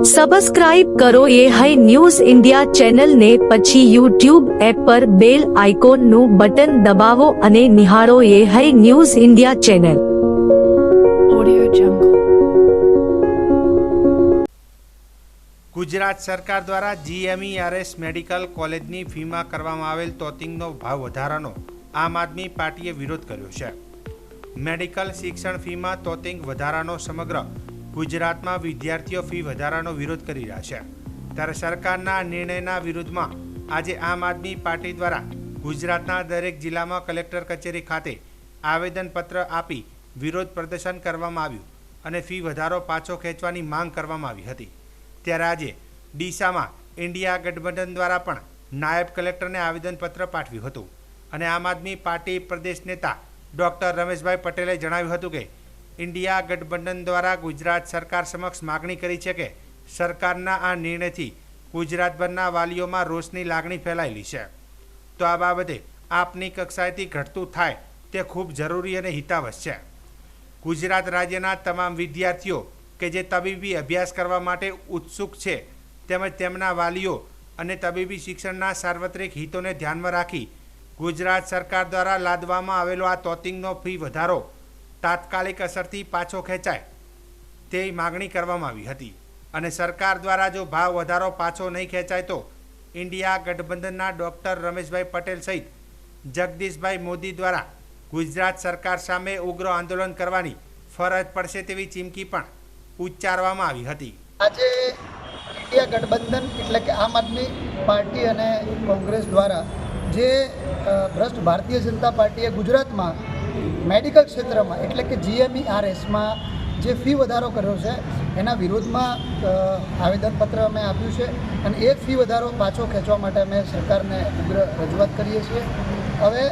Subscribe કરો એ high news India ચેનલને, પછી યુટ્યુબ એપ પર બેલ આઇકોનનું બટન દબાવો અને નિહાળો એ high news India channel. Audio Jungle. Gujarat સરકાર દ્વારા GMERS મેડિકલ કોલેજની ફીમાં કરવામાં આવેલ તોતિંગનો ભાવ વધારાનો આમ આદમી પાર્ટીએ વિરોધ કર્યો છે. મેડિકલ શિક્ષણ ફીમાં તોતિંગ વધારાનો સમગ્ર ગુજરાતમાં વિદ્યાર્થીઓ ફી વધારાનો વિરોધ કરી રહ્યા છે. ત્યારે સરકારના નિર્ણયના વિરુદ્ધમાં આજે આમ આદમી પાર્ટી દ્વારા ગુજરાતના દરેક જિલ્લામાં કલેક્ટર કચેરી ખાતે આવેદનપત્ર આપી વિરોધ પ્રદર્શન કરવામાં આવ્યું અને ફી વધારો પાછો ખેંચવાની માંગ કરવામાં આવી હતી. ત્યારે આજે ડીસામાં ઇન્ડિયા ગઠબંધન દ્વારા પણ નાયબ કલેક્ટરને આવેદનપત્ર પાઠવ્યું હતું અને આમ આદમી પાર્ટી પ્રદેશ નેતા ડૉક્ટર રમેશભાઈ પટેલે જણાવ્યું હતું કે ઇન્ડિયા ગઠબંધન દ્વારા ગુજરાત સરકાર સમક્ષ માગણી કરી છે કે સરકારના આ નિર્ણયથી ગુજરાતભરના વાલીઓમાં રોષની લાગણી ફેલાયેલી છે, તો આ બાબતે આપની કક્ષાએથી ઘટતું થાય તે ખૂબ જરૂરી અને હિતાવશ્યક છે. ગુજરાત રાજ્યના તમામ વિદ્યાર્થીઓ કે જે તબીબી અભ્યાસ કરવા માટે ઉત્સુક છે તેમજ તેમના વાલીઓ અને તબીબી શિક્ષણના સાર્વત્રિક હિતોને ધ્યાનમાં રાખી ગુજરાત સરકાર દ્વારા લાદવામાં આવેલો આ તોતિંગનો ફી વધારો તાત્કાલિક અસરથી પાછો ખેંચાય તેવી માગણી કરવામાં આવી હતી અને સરકાર દ્વારા જો ભાવ વધારો પાછો નહીં ખેંચાય તો ઇન્ડિયા ગઠબંધનના ડૉક્ટર રમેશભાઈ પટેલ સહિત જગદીશભાઈ મોદી દ્વારા ગુજરાત સરકાર સામે ઉગ્ર આંદોલન કરવાની ફરજ પડશે તેવી ચીમકી પણ ઉચ્ચારવામાં આવી હતી. આજે ઇન્ડિયા ગઠબંધન એટલે કે આમ આદમી પાર્ટી અને કોંગ્રેસ દ્વારા જે ભ્રષ્ટ ભારતીય જનતા પાર્ટીએ ગુજરાતમાં મેડિકલ ક્ષેત્રમાં એટલે કે GMERSમાં જે ફી વધારો કર્યો છે એના વિરોધમાં આવેદનપત્ર અમે આપ્યું છે અને એ ફી વધારો પાછો ખેંચવા માટે અમે સરકારને ઉગ્ર રજૂઆત કરીએ છીએ. હવે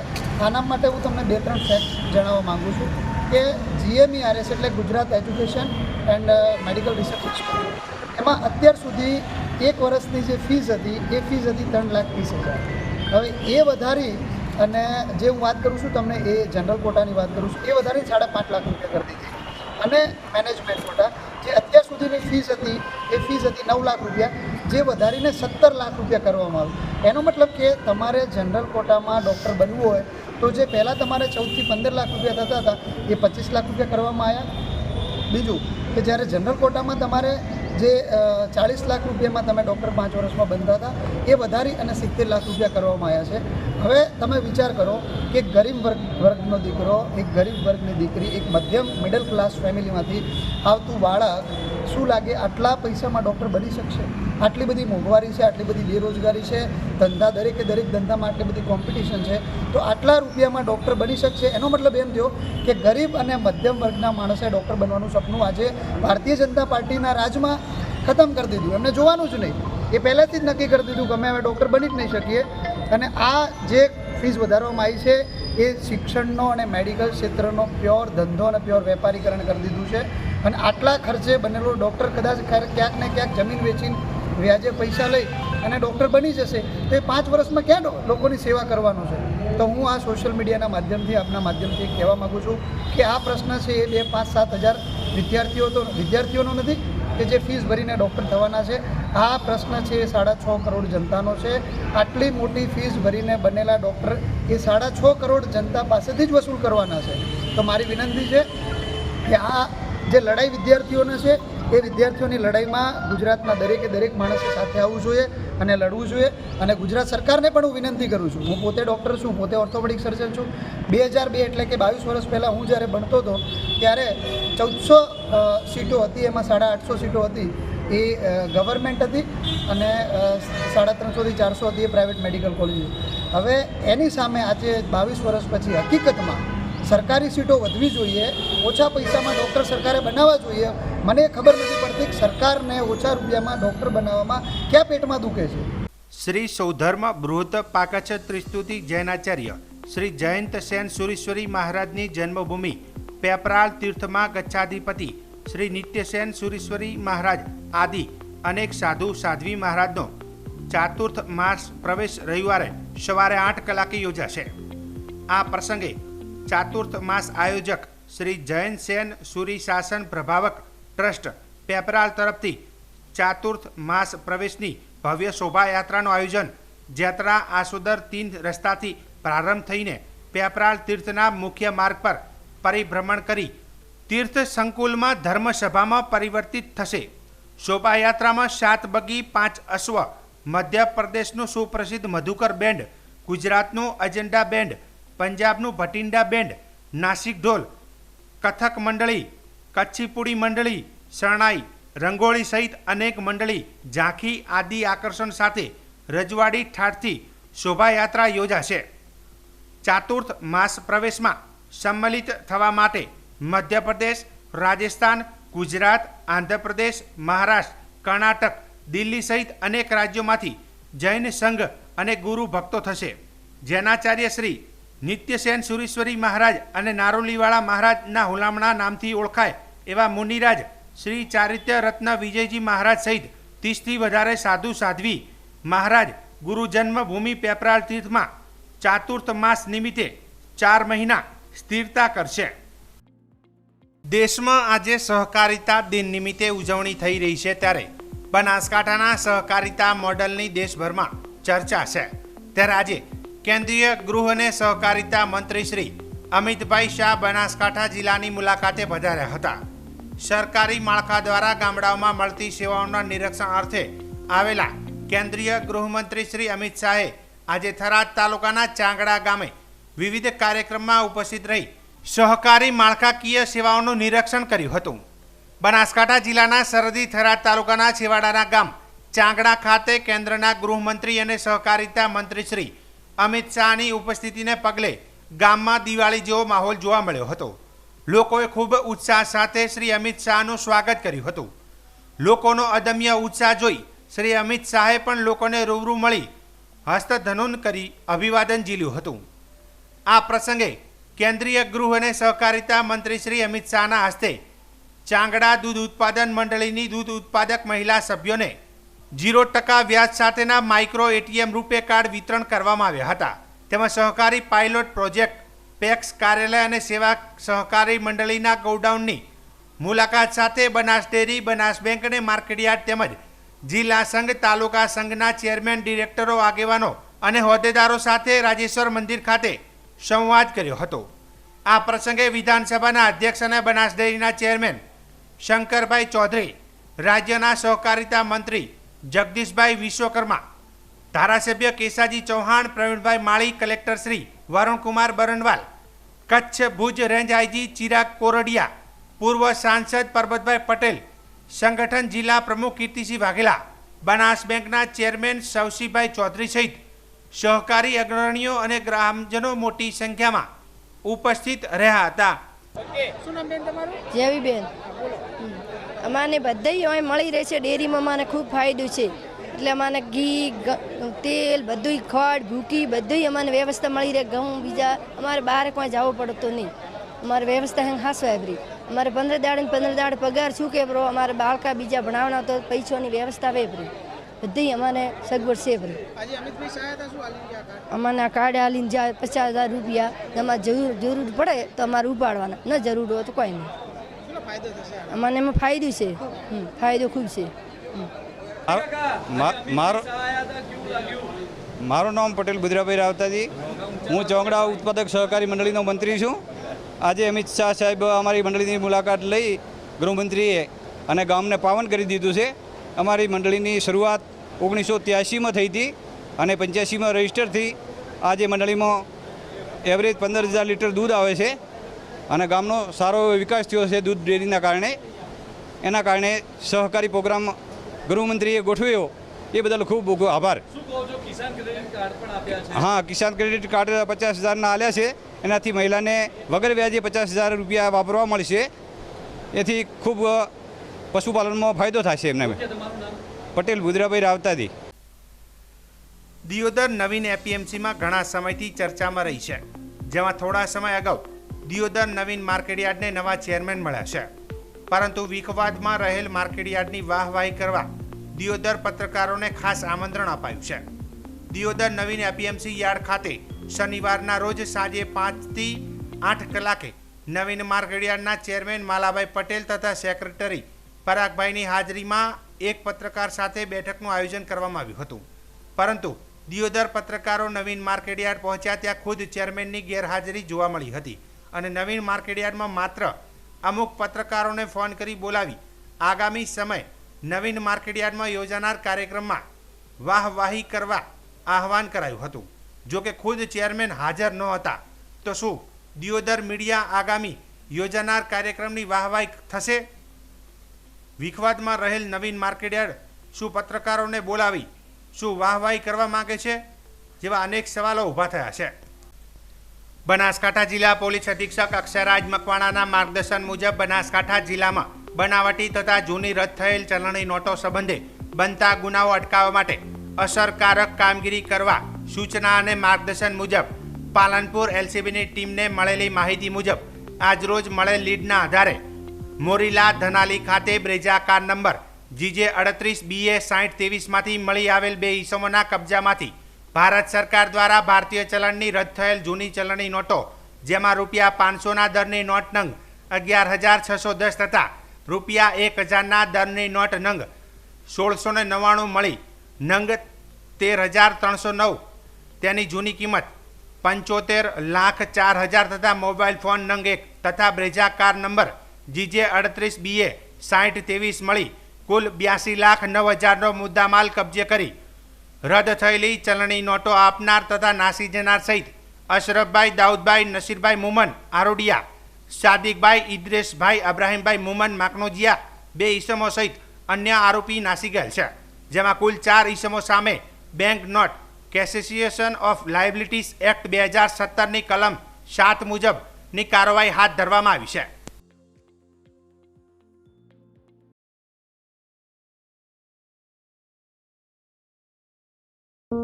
આના માટે હું તમને 2-3 ફેક્ટ જણાવવા માગું છું કે GMERS એટલે Gujarat education and medical research institute, એમાં અત્યાર સુધી એક વર્ષની જે ફીસ હતી એ ફીસ હતી 3,30,000. હવે એ વધારી અને જે હું વાત કરું છું તમને એ જનરલ કોટાની વાત કરું છું, એ વધારી 5.5 લાખ રૂપિયા કરી દીધી અને મેનેજમેન્ટ કોટા જે અત્યાર સુધીની ફીસ હતી એ ફીસ હતી 9 લાખ રૂપિયા, જે વધારીને 17 લાખ રૂપિયા કરવામાં આવ્યું. એનો મતલબ કે તમારે જનરલ કોટામાં ડૉક્ટર બનવું હોય તો જે પહેલાં તમારે 14 થી 15 લાખ રૂપિયા થતા હતા એ 25 લાખ રૂપિયા કરવામાં આવ્યા. બીજું કે જ્યારે જનરલ કોટામાં તમારે જે 40 લાખ રૂપિયામાં તમે ડૉક્ટર 5 વર્ષમાં બનતા હતા એ વધારી અને 70 લાખ રૂપિયા કરવામાં આવ્યા છે. હવે તમે વિચાર કરો કે ગરીબ વર્ગનો દીકરો, એક ગરીબ વર્ગની દીકરી, એક મધ્યમ મિડલ ક્લાસ ફેમિલીમાંથી આવતું બાળક શું લાગે આટલા પૈસામાં ડૉક્ટર બની શકશે? આટલી બધી મોંઘવારી છે, આટલી બધી બેરોજગારી છે, ધંધા દરેકે દરેક ધંધામાં આટલી બધી કોમ્પિટિશન છે, તો આટલા રૂપિયામાં ડૉક્ટર બની શકશે? એનો મતલબ એમ થયો કે ગરીબ અને મધ્યમ વર્ગના માણસે ડૉક્ટર બનવાનું સપનું આજે ભારતીય જનતા પાર્ટીના રાજમાં ખતમ કરી દીધું. એમને જોવાનું જ નહીં, એ પહેલાંથી જ નક્કી કરી દીધું કે અમે હવે ડૉક્ટર બની જ નહીં શકીએ. અને આ જે ફીસ વધારવામાં આવી છે એ શિક્ષણનો અને મેડિકલ ક્ષેત્રનો પ્યોર ધંધો અને પ્યોર વેપારીકરણ કરી દીધું છે. અને આટલા ખર્ચે બનેલો ડૉક્ટર કદાચ ક્યાંક ને ક્યાંક જમીન વેચીને વ્યાજે પૈસા લઈ અને ડૉક્ટર બની જશે તો એ 5 વર્ષમાં ક્યાં લોકોની સેવા કરવાનો છે? તો હું આ સોશિયલ મીડિયાના માધ્યમથી આપના માધ્યમથી કહેવા માગું છું કે આ પ્રશ્ન છે એ 2-5-7 હજાર વિદ્યાર્થીઓનો નથી કે જે ફીસ ભરીને ડૉક્ટર થવાના છે. આ પ્રશ્ન છે એ 6.5 કરોડ જનતાનો છે. આટલી મોટી ફીસ ભરીને બનેલા ડૉક્ટર એ 6.5 કરોડ જનતા પાસેથી જ વસૂલ કરવાના છે. તો મારી વિનંતી છે કે આ જે લડાઈ વિદ્યાર્થીઓને છે એ વિદ્યાર્થીઓની લડાઈમાં ગુજરાતના દરેકે દરેક માણસે સાથે આવવું જોઈએ અને લડવું જોઈએ. અને ગુજરાત સરકારને પણ હું વિનંતી કરું છું, હું પોતે ડૉક્ટર છું, પોતે ઓર્થોપેડિક સર્જન છું. 2002 એટલે કે 22 વર્ષ પહેલાં હું જ્યારે ભણતો હતો ત્યારે 1400 સીટો હતી, એમાં 850 સીટો હતી એ ગવર્મેન્ટ હતી અને 350 થી 400 હતી એ પ્રાઇવેટ મેડિકલ કોલેજ. હવે એની સામે આજે 22 વર્ષ પછી હકીકતમાં સરકારી સીટો વધવી જોઈએ, ઓછા પૈસામાં ડૉક્ટર સરકારે બનાવવા જોઈએ. મને ખબર નથી પડતી કે સરકારને ઓછા રૂપિયામાં ડૉક્ટર બનાવવામાં ક્યાં પેટમાં દુખે છે. શ્રી સૌધર્મ બૃહદ પાકચ ત્રિસ્તુતિ જૈનાચાર્ય શ્રી જયંત સેન સુરેશ્વરી મહારાજની જન્મભૂમિ પેપરાળ તીર્થમાં ગચ્છાધિપતિ શ્રી નિત્યસેન સુરેશ્વરી મહારાજ આદિ અનેક સાધુ સાધ્વી મહારાજનો ચાતુર્થ માસ પ્રવેશ રવિવારે સવારે 8 કલાકે યોજાશે. આ પ્રસંગે ચાતુર્થ માસ આયોજક શ્રી જૈન સેન સુરી શાસન પ્રભાવક ટ્રસ્ટ પેપરાળ તરફથી ચાતુર્થ માસ પ્રવેશની ભવ્ય શોભાયાત્રાનું આયોજન જાત્રા આસોદર 3 રસ્તાથી પ્રારંભ થઈને પેપરાળ તીર્થના મુખ્ય માર્ગ પર પરિભ્રમણ કરી તીર્થ સંકુલમાં ધર્મસભામાં પરિવર્તિત થશે. શોભાયાત્રામાં 7 બગી 5 અશ્વ, મધ્યપ્રદેશનું સુપ્રસિદ્ધ મધુકર બેન્ડ, ગુજરાતનું અજંડા બેન્ડ, પંજાબનું ભટિંડા બેન્ડ, નાસિક ઢોલ, કથક મંડળી, કચ્છી પુડી મંડળી, શરણાઈ, રંગોળી સહિત અનેક મંડળી, ઝાંખી આદિ આકર્ષણ સાથે રજવાડી ઠાઠથી શોભાયાત્રા યોજાશે. ચાતુર્થ માસ પ્રવેશમાં સંમલિત થવા માટે મધ્યપ્રદેશ, રાજસ્થાન, ગુજરાત, આંધ્રપ્રદેશ, મહારાષ્ટ્ર, કર્ણાટક, દિલ્હી સહિત અનેક રાજ્યોમાંથી જૈન સંઘ અને ગુરુ ભક્તો થશે. જૈનાચાર્ય શ્રી નિત્યસેન સુરેશ્વરી મહારાજ અને નારોલીવાળા મહારાજના હુલામણા નામથી ઓળખાય એવા મુનિરાજ શ્રી ચારિત્ય રત્ન વિજયજી મહારાજ સહિત 30થી વધારે સાધુ સાધ્વી મહારાજ ગુરુ જન્મભૂમિ પેપરાળ તીર્થમાં ચાતુર્થ માસ નિમિત્તે 4 મહિના સ્થિરતા કરશે. દેશમાં આજે સહકારિતા દિન નિમિત્તે ઉજવણી થઈ રહી છે ત્યારે બનાસકાંઠાના સહકારિતા મોડલની દેશભરમાં ચર્ચા છે. ત્યારે આજે કેન્દ્રીય ગૃહ અને સહકારિતા મંત્રી શ્રી અમિતભાઈ શાહ બનાસકાંઠા જિલ્લાની મુલાકાતે પધાર્યા હતા. સરકારી માળખા દ્વારા ગામડાઓમાં મળતી સેવાઓના નિરીક્ષણ અર્થે આવેલા કેન્દ્રીય ગૃહમંત્રી શ્રી અમિત શાહે આજે થરાદ તાલુકાના ચાંગડા ગામે વિવિધ કાર્યક્રમમાં ઉપસ્થિત રહી સહકારી માળખાકીય સેવાઓનું નિરીક્ષણ કર્યું હતું. બનાસકાંઠા જિલ્લાના સરહદી થરાદ તાલુકાના છેવાડાના ગામ ચાંગડા ખાતે કેન્દ્રના ગૃહમંત્રી અને સહકારિતા મંત્રી શ્રી અમિત શાહની ઉપસ્થિતિને પગલે ગામમાં દિવાળી જેવો માહોલ જોવા મળ્યો હતો. લોકોએ ખૂબ ઉત્સાહ સાથે શ્રી અમિત શાહનું સ્વાગત કર્યું હતું. લોકોનો અદમ્ય ઉત્સાહ જોઈ શ્રી અમિત શાહે પણ લોકોને રૂબરૂ મળી હસ્તધનુન કરી અભિવાદન ઝીલ્યું હતું. આ પ્રસંગે કેન્દ્રીય ગૃહ અને સહકારિતા મંત્રી શ્રી અમિત શાહના હસ્તે ચાંગડા દૂધ ઉત્પાદન મંડળીની દૂધ ઉત્પાદક મહિલા સભ્યોને 0% વ્યાજ સાથેના માઇક્રો ATM રૂપે કાર્ડ વિતરણ કરવામાં આવ્યા હતા. તેમાં સહકારી પાયલોટ પ્રોજેક્ટ, પેક્સ કાર્યાલય અને સેવા સહકારી મંડળીના ગોડાઉનની મુલાકાત સાથે બનાસ ડેરી, બનાસ બેંક અને માર્કેટયાર્ડ તેમજ જિલ્લા સંઘ, તાલુકા સંઘના ચેરમેન, ડિરેક્ટરો, આગેવાનો અને હોદ્દેદારો સાથે રાજેશ્વર મંદિર ખાતે સંવાદ કર્યો હતો. આ પ્રસંગે વિધાનસભાના અધ્યક્ષ અને બનાસ ડેરીના ચેરમેન શંકરભાઈ ચૌધરી, રાજ્યના સહકારિતા મંત્રી જગદીશભાઈ વિશ્વકર્મા, ધારાસભ્ય Kesaji Chauhan, Pravinbhai Mali, collector Shri Varunkumar Barnwal, Kutch Bhuj range IG Chirag Kordiya, પૂર્વ સાંસદ પરબતભાઈ પટેલ, સંગઠન જિલ્લા પ્રમુખ કીર્તિસિંહ વાઘેલા, બનાસ બેંકના ચેરમેન સવસીભાઈ ચૌધરી સહિત સહકારી અગ્રણીઓ અને ગ્રામજનો મોટી સંખ્યામાં ઉપસ્થિત રહ્યા હતા. જેવીબેન, અમાને બધાય અહીં મળી રહે છે. ડેરીમાં અમાને ખૂબ ફાયદો છે. એટલે અમાને ઘી, તેલ, બધું ખડ, ભૂકી બધું અમાને વ્યવસ્થા મળી રહે. ઘઉં બીજા અમારે બહાર કોઈ જવું પડતું નહીં. અમારે વ્યવસ્થા હે હાસવાય બરી. અમારે 15 દાડે પગાર શું કે બ્રો, અમારે બાળકા બીજા ભણાવના તો પૈસાની વ્યવસ્થા વે બરી. બધી અમાને સગવડ છે બરી. અમારે આ કાર્ડ આલીને જાય 50,000 રૂપિયા. અમારે જરૂર પડે તો અમારે ઉપાડવાના, ન જરૂર હોય તો કોઈ નહીં. અમને એમાં ફાયદો છે, ફાયદો ખૂબ છે. મારું નામ પટેલ બુધરાભાઈ રાવતાજી. હું ચોંગડા ઉત્પાદક સહકારી મંડળીનો મંત્રી છું. આજે અમિત શાહ સાહેબ અમારી મંડળીની મુલાકાત લઈ ગૃહમંત્રીએ અને ગામને પાવન કરી દીધું છે. અમારી મંડળીની શરૂઆત 1983માં થઈ હતી અને 85માં રજિસ્ટર થઈ. આજે મંડળીમાં એવરેજ 15,000 લીટર દૂધ આવે છે અને ગામનો સારો વિકાસ થયો છે દૂધ ડેરીના કારણે. એના કારણે સહકારી પ્રોગ્રામ ગૃહમંત્રીએ ગોઠવ્યો એ બદલ ખૂબ આભાર. હા, કિસાન ક્રેડિટ કાર્ડ 50,000ના આલ્યા છે. એનાથી મહિલાને વગર વ્યાજે 50,000 રૂપિયા વાપરવા મળશે. એથી ખૂબ પશુપાલનમાં ફાયદો થશે એમને. પટેલ બુધરાભાઈ રાવતાજી. દિયોદર નવીન એપીએમસીમાં ઘણા સમયથી ચર્ચામાં રહી છે, જેમાં થોડા સમય અગાઉ દિયોદર નવીન માર્કેટયાર્ડને નવા ચેરમેન મળ્યા છે. પરંતુ વિખવાદમાં રહેલ માર્કેટયાર્ડની વાહવાહી કરવા દિયોદર પત્રકારોને ખાસ આમંત્રણ અપાયું છે. દિયોદર નવીન એપીએમસી યાર્ડ ખાતે શનિવારના રોજ સાંજે 5 થી 8 કલાકે નવીન માર્કેટયાર્ડના ચેરમેન માલાભાઈ પટેલ તથા સેક્રેટરી પરાગભાઈની હાજરીમાં એક પત્રકાર સાથે બેઠકનું આયોજન કરવામાં આવ્યું હતું, પરંતુ દિયોદર પત્રકારો નવીન માર્કેટયાર્ડ પહોંચ્યા ત્યાં ખુદ ચેરમેનની ગેરહાજરી જોવા મળી હતી અને નવીન માર્કેટયાર્ડમાં માત્ર અમુક પત્રકારોને ફોન કરી બોલાવી આગામી સમય નવીન માર્કેટયાર્ડમાં યોજાનાર કાર્યક્રમમાં વાહવાહી કરવા આહવાન કરાયું હતું. જો કે ખુદ ચેરમેન હાજર ન હતા તો શું દિયોદર મીડિયા આગામી યોજાનાર કાર્યક્રમની વાહવાહી થશે? વિખવાદમાં રહેલ નવીન માર્કેટયાર્ડ શું પત્રકારોને બોલાવી શું વાહવાહી કરવા માંગે છે? જેવા અનેક સવાલો ઊભા થયા છે. બનાસકાંઠા જિલ્લા પોલીસ અધિક્ષક અક્ષયરાજ મકવાણાના માર્ગદર્શન મુજબ બનાસકાંઠા જિલ્લામાં બનાવટી તથા જૂની રદ થયેલ ચલણી નોટો સંબંધે બનતા ગુનાઓ અટકાવવા માટે અસરકારક કામગીરી કરવા સૂચના અને માર્ગદર્શન મુજબ પાલનપુર એલસીબીની ટીમને મળેલી માહિતી મુજબ આજરોજ મળેલ લીડના આધારે મોરીલા ધનાલી ખાતે બ્રેજા કાર નંબર GJ38BA6023માંથી મળી આવેલ 2 ઈસમોના કબજામાંથી ભારત સરકાર દ્વારા ભારતીય ચલણની રદ થયેલ જૂની ચલણી નોટો જેમાં રૂપિયા 500ના દરની નોટ નંગ 11,610 તથા રૂપિયા 1,000ના દરની નોટ નંગ 1,699 મળી નંગ 13,309 તેની જૂની કિંમત 75,04,000 તથા મોબાઈલ ફોન નંગ 1 તથા બ્રેજા કાર નંબર GJ38BA6023 મળી કુલ 82,09,000નો મુદ્દામાલ કબજે કરી રદ થયેલી ચલણી નોટો આપનાર તથા નાસી જનાર સહિત અશરફભાઈ, દાઉદભાઈ, નસીરભાઈ મુમન આરોડિયા, સાદિકભાઈ, ઇદ્રેશભાઈ, અબ્રાહીમભાઈ મુમન માકનોજિયા 2 ઈસમો સહિત અન્ય આરોપી નાસી ગયેલ છે. જેમાં કુલ 4 ઈસમો સામે bank note cessation of liabilities act 2017ની કલમ 7 મુજબની કાર્યવાહી હાથ ધરવામાં આવી છે.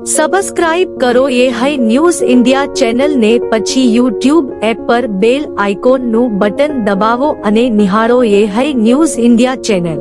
सब्सक्राइब करो ये है न्यूज़ इंडिया चैनल ने પછી YouTube એપ પર બેલ આઇકોન નું બટન દબાવો અને નિહાળો ये है न्यूज़ इंडिया चैनल।